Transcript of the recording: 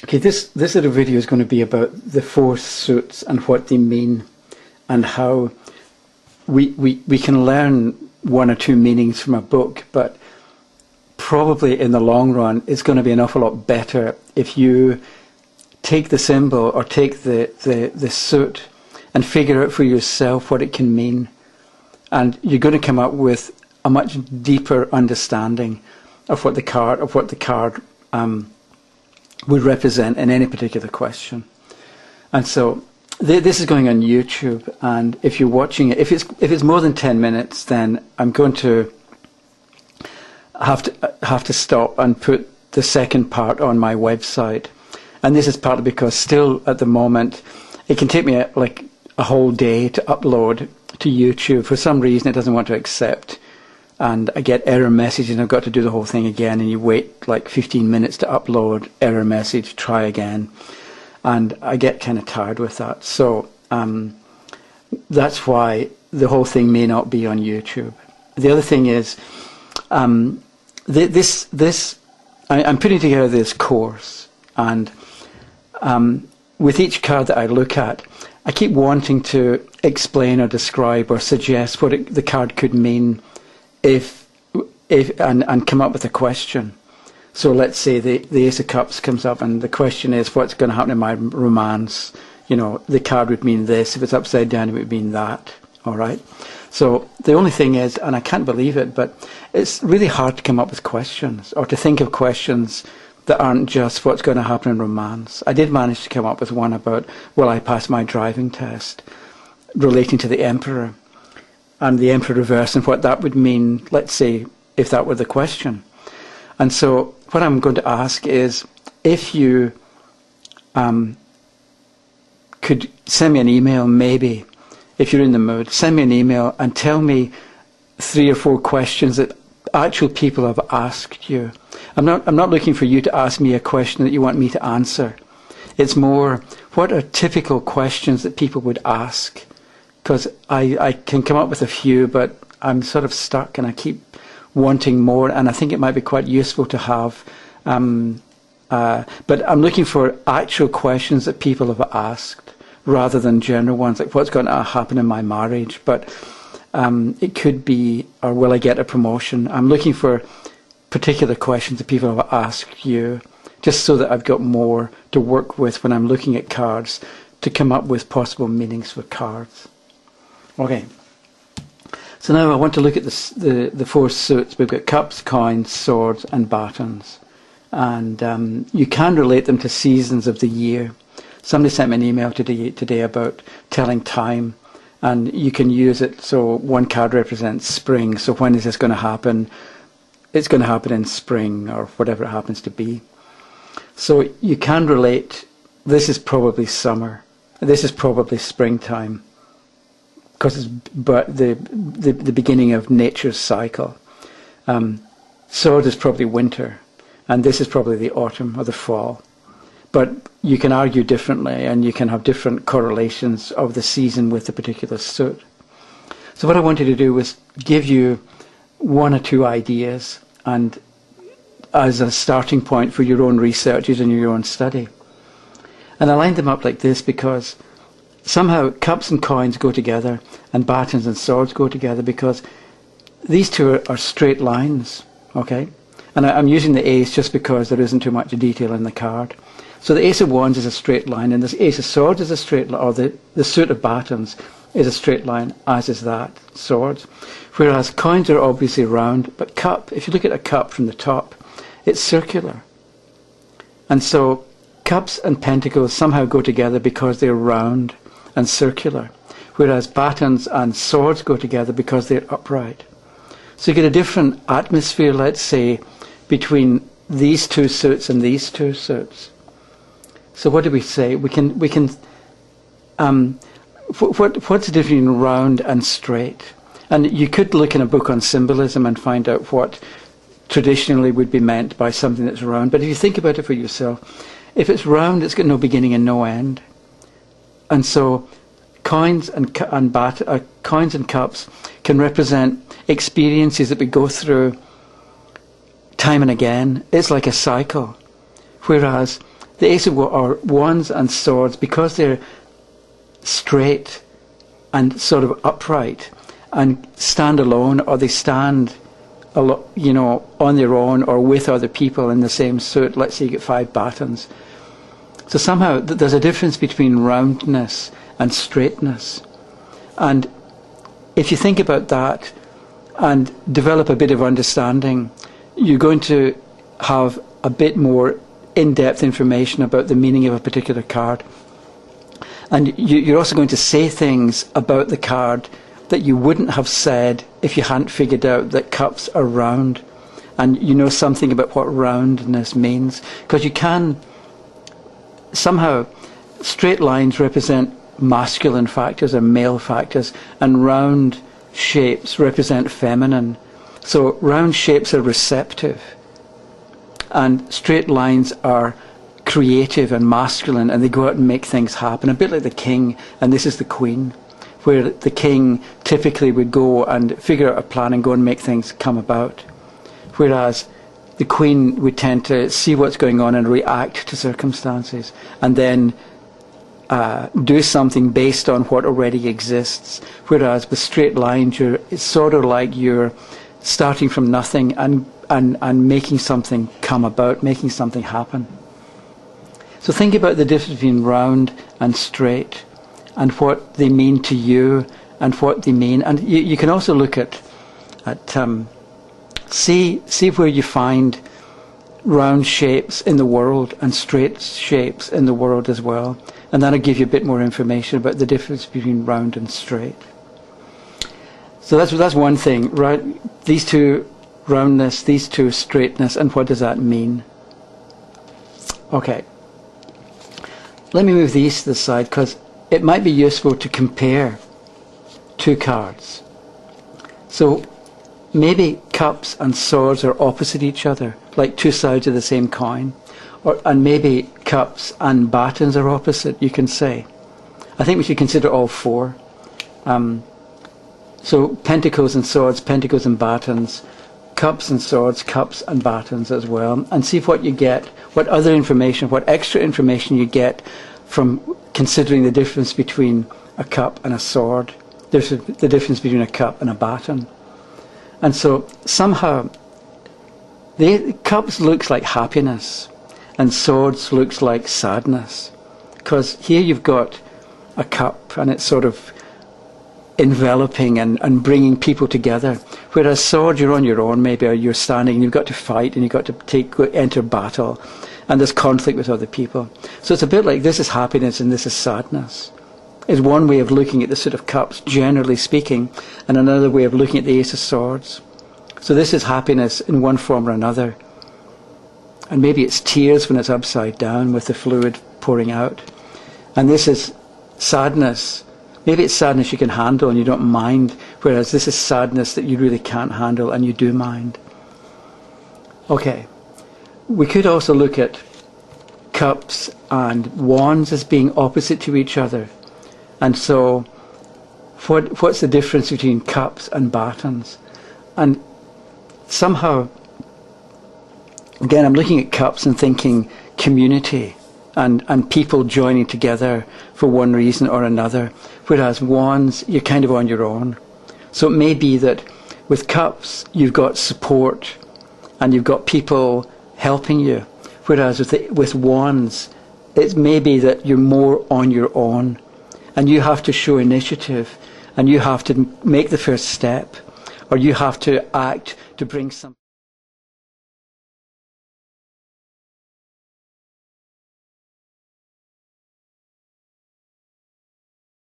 Okay, this little video is going to be about the four suits and what they mean, and how we can learn one or two meanings from a book, but probably in the long run it's going to be an awful lot better if you take the symbol or take the suit and figure out for yourself what it can mean. And you're going to come up with a much deeper understanding of what the card would represent in any particular question. And so this is going on YouTube, and if you're watching it, if it's more than 10 minutes, then I'm going to have to stop and put the second part on my website. And this is partly because still at the moment it can take me like a whole day to upload to YouTube. For some reason it doesn't want to accept, and I get error messages and I've got to do the whole thing again, and you wait like 15 minutes to upload, error message, try again, and I get kind of tired with that. So that's why the whole thing may not be on YouTube. The other thing is I'm putting together this course, and with each card that I look at, I keep wanting to explain or describe or suggest what the card could mean and come up with a question. So let's say the Ace of Cups comes up, and the question is, what's going to happen in my romance? You know, the card would mean this. If it's upside down, it would mean that. All right. So the only thing is, and I can't believe it, but it's really hard to come up with questions or to think of questions that aren't just what's going to happen in romance. I did manage to come up with one about, will I pass my driving test, relating to the Emperor and the Emperor reverse and what that would mean, let's say, if that were the question. And so what I'm going to ask is, if you could send me an email, maybe, if you're in the mood, send me an email and tell me 3 or 4 questions that actual people have asked you. I'm not looking for you to ask me a question that you want me to answer. It's more, what are typical questions that people would ask? Because I can come up with a few, but I'm sort of stuck and I keep wanting more, and I think it might be quite useful to have. But I'm looking for actual questions that people have asked, rather than general ones like what's going to happen in my marriage. But it could be, or will I get a promotion? I'm looking for particular questions that people have asked you, just so that I've got more to work with when I'm looking at cards to come up with possible meanings for cards. Okay. So now I want to look at the 4 suits. We've got cups, coins, swords, and batons. And you can relate them to seasons of the year. Somebody sent me an email today about telling time, and you can use it. So one card represents spring. So when is this going to happen? It's going to happen in spring, or whatever it happens to be. So you can relate, this is probably summer. This is probably springtime, because it's the beginning of nature's cycle. Sword is probably winter, and this is probably the autumn or the fall. But you can argue differently, and you can have different correlations of the season with the particular suit. So what I wanted to do was give you 1 or 2 ideas, and as a starting point for your own researches and your own study. And I lined them up like this because somehow cups and coins go together, and batons and swords go together, because these two are straight lines, okay? And I'm using the ace just because there isn't too much detail in the card. So the Ace of Wands is a straight line, and the Ace of Swords is a straight line, or the suit of batons is a straight line, as is that swords. Whereas coins are obviously round, but cup, if you look at a cup from the top, it's circular. And so cups and pentacles somehow go together because they're round and circular, whereas batons and swords go together because they're upright. So you get a different atmosphere, let's say, between these 2 suits and these 2 suits. So what do we say? What's the difference between round and straight? And you could look in a book on symbolism and find out what traditionally would be meant by something that's round. But if you think about it for yourself, if it's round, it's got no beginning and no end. And so coins and cups can represent experiences that we go through time and again. It's like a cycle. Whereas The Ace of Wands and Swords, because they're straight and sort of upright and stand alone, or they stand on their own or with other people in the same suit. Let's say you get 5 batons. So somehow there's a difference between roundness and straightness. And if you think about that and develop a bit of understanding, you're going to have a bit more in-depth information about the meaning of a particular card. And you're also going to say things about the card that you wouldn't have said if you hadn't figured out that cups are round, and you know something about what roundness means. Because you can somehow, straight lines represent masculine factors or male factors, and round shapes represent feminine. So round shapes are receptive, and straight lines are creative and masculine, and they go out and make things happen, a bit like the king, and this is the queen, where the king typically would go and figure out a plan and go and make things come about, whereas the queen would tend to see what's going on and react to circumstances, and then do something based on what already exists. Whereas with straight lines, it's sort of like you're starting from nothing and making something come about, making something happen. So think about the difference between round and straight, and what they mean to you, and what they mean. And you can also look at see where you find round shapes in the world and straight shapes in the world as well. And that'll give you a bit more information about the difference between round and straight. So that's one thing, right? These two, roundness, these two, straightness, and what does that mean? Okay. Let me move these to the side, because it might be useful to compare 2 cards. So maybe cups and swords are opposite each other, like 2 sides of the same coin. And maybe cups and batons are opposite, you can say. I think we should consider all 4. So pentacles and swords, pentacles and batons, cups and swords, cups and batons as well. And see what you get, what other information, what extra information you get from considering the difference between a cup and a sword. There's the difference between a cup and a baton. And so somehow, the cups looks like happiness, and swords looks like sadness. Because here you've got a cup, and it's sort of enveloping and bringing people together. Whereas sword, you're on your own maybe, or you're standing, and you've got to fight, and you've got to enter battle, and there's conflict with other people. So it's a bit like this is happiness and this is sadness. Is one way of looking at the Suit of Cups, generally speaking, and another way of looking at the Ace of Swords. So this is happiness in one form or another. And maybe it's tears when it's upside down with the fluid pouring out. And this is sadness. Maybe it's sadness you can handle and you don't mind, whereas this is sadness that you really can't handle and you do mind. Okay. We could also look at cups and wands as being opposite to each other. And so, what's the difference between cups and batons? And somehow, again, I'm looking at cups and thinking community and people joining together for one reason or another. Whereas wands, you're kind of on your own. So it may be that with cups, you've got support and you've got people helping you. Whereas with wands, it may be that you're more on your own. And you have to show initiative, and you have to make the first step, or you have to act to bring some